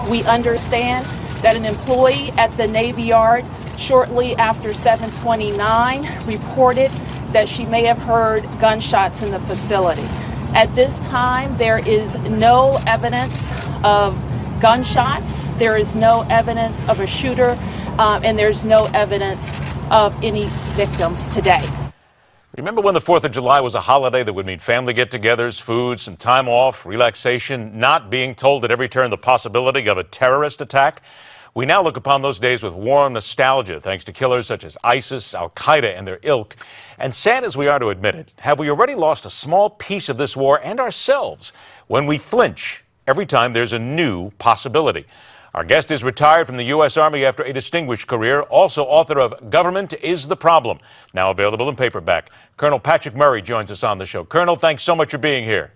We understand that an employee at the Navy Yard shortly after 7:29 reported that she may have heard gunshots in the facility. At this time, there is no evidence of gunshots, there is no evidence of a shooter, and there's no evidence of any victims today. Remember when the 4th of July was a holiday that would mean family get-togethers, food, some time off, relaxation, not being told at every turn the possibility of a terrorist attack? We now look upon those days with warm nostalgia, thanks to killers such as ISIS, Al-Qaeda, and their ilk. And sad as we are to admit it, have we already lost a small piece of this war and ourselves when we flinch every time there's a new possibility? Our guest is retired from the U.S. Army after a distinguished career, also author of Government is the Problem, now available in paperback. Colonel Patrick Murray joins us on the show. Colonel, thanks so much for being here.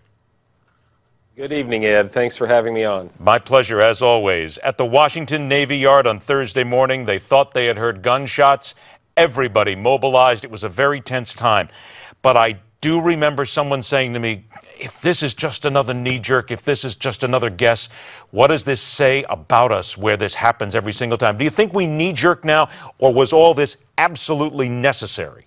Good evening, Ed. Thanks for having me on. My pleasure, as always. At the Washington Navy Yard on Thursday morning, they thought they had heard gunshots. Everybody mobilized. It was a very tense time. But I do remember someone saying to me, if this is just another knee-jerk, if this is just another guess, what does this say about us where this happens every single time? Do you think we knee-jerk now, or was all this absolutely necessary?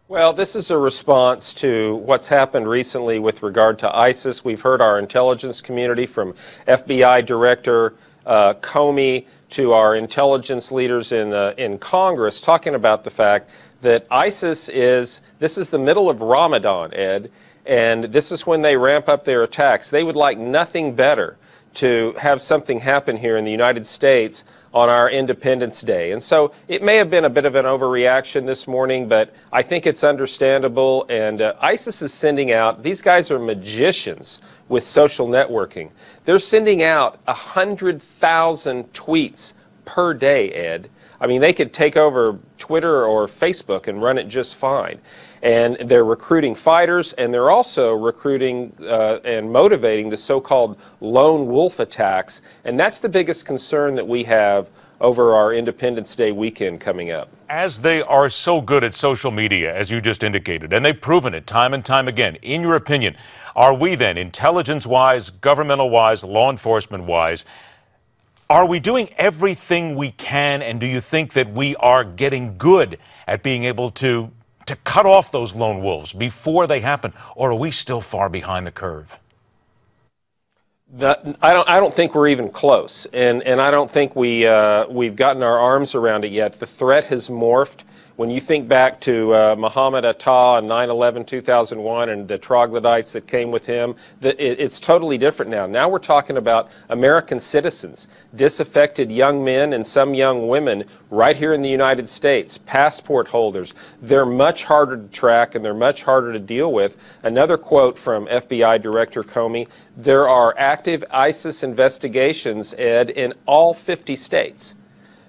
Well, this is a response to what's happened recently with regard to ISIS. We've heard our intelligence community, from FBI Director Comey to our intelligence leaders in Congress, talking about the fact that ISIS this is the middle of Ramadan, Ed, and this is when they ramp up their attacks. They would like nothing better to have something happen here in the United States on our Independence Day. And so it may have been a bit of an overreaction this morning, but I think it's understandable. And ISIS is sending out, these guys are magicians with social networking. They're sending out 100,000 tweets per day, Ed. I mean, they could take over Twitter or Facebook and run it just fine. And they're recruiting fighters, and they're also recruiting and motivating the so-called lone wolf attacks. And that's the biggest concern that we have over our Independence Day weekend coming up. As they are so good at social media, as you just indicated, and they've proven it time and time again, in your opinion, are we then, intelligence-wise, governmental-wise, law enforcement-wise, are we doing everything we can, and do you think that we are getting good at being able to cut off those lone wolves before they happen, or are we still far behind the curve? I don't think we're even close, and I don't think we've gotten our arms around it yet. The threat has morphed. When you think back to Muhammad Atta on 9/11/2001 and the troglodytes that came with him, it's totally different now. Now we're talking about American citizens, disaffected young men and some young women right here in the United States, passport holders. They're much harder to track and they're much harder to deal with. Another quote from FBI Director Comey: there are active ISIS investigations, Ed, in all 50 states.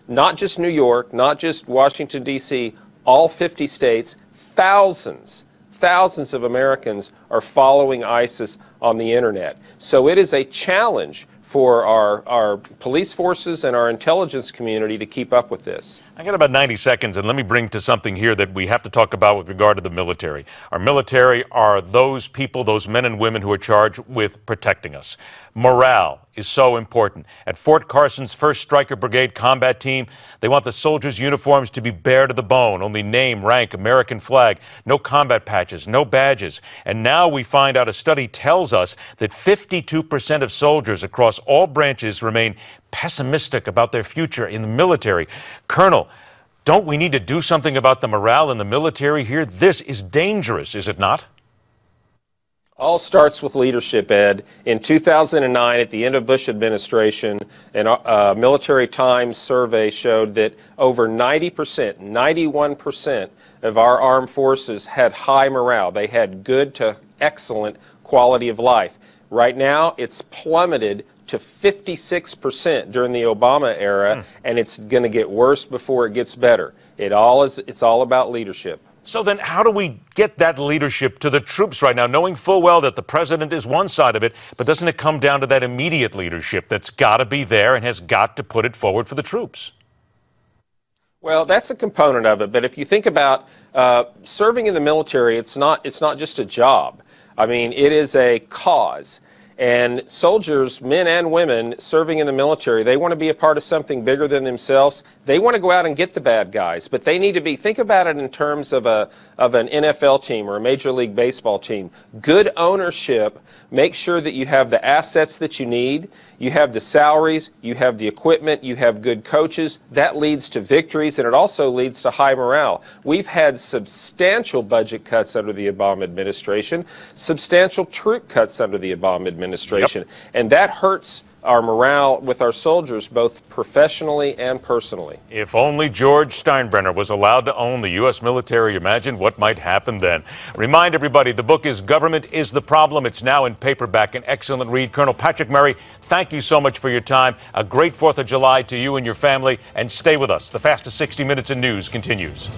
Not just New York, not just Washington, D.C., all 50 states. Thousands of Americans are following ISIS on the internet. So it is a challenge for our police forces and our intelligence community to keep up with this. I got about 90 seconds, and let me bring to something here that we have to talk about with regard to the military. Our military are those people, those men and women who are charged with protecting us. Morale is so important. At Fort Carson's 1st Stryker Brigade Combat Team, they want the soldiers' uniforms to be bare to the bone, only name, rank, American flag, no combat patches, no badges. And now we find out a study tells us that 52% of soldiers across all branches remain pessimistic about their future in the military. Colonel, don't we need to do something about the morale in the military here? This is dangerous, is it not? All starts with leadership, Ed. In 2009, at the end of Bush administration, a Military Times survey showed that over 90%, 91% of our armed forces had high morale. They had good to excellent quality of life. Right now, it's plummeted to 56% during the Obama era, and it's going to get worse before it gets better. It's all about leadership. So then how do we get that leadership to the troops right now, knowing full well that the president is one side of it, but doesn't it come down to that immediate leadership that's got to be there and has got to put it forward for the troops? Well, that's a component of it, but if you think about serving in the military, it's not just a job. I mean, it is a cause. And soldiers, men and women serving in the military, they want to be a part of something bigger than themselves. They want to go out and get the bad guys, but they need to be, think about it in terms of an NFL team or a Major League Baseball team. Good ownership, make sure that you have the assets that you need, you have the salaries, you have the equipment, you have good coaches. That leads to victories, and it also leads to high morale. We've had substantial budget cuts under the Obama administration, substantial troop cuts under the Obama administration, and that hurts our morale with our soldiers, both professionally and personally. If only George Steinbrenner was allowed to own the U.S. military, imagine what might happen then. Remind everybody, the book is Government is the Problem. It's now in paperback, an excellent read. Colonel Patrick Murray, thank you so much for your time. A great 4th of July to you and your family, and stay with us. The fastest 60 minutes in news continues.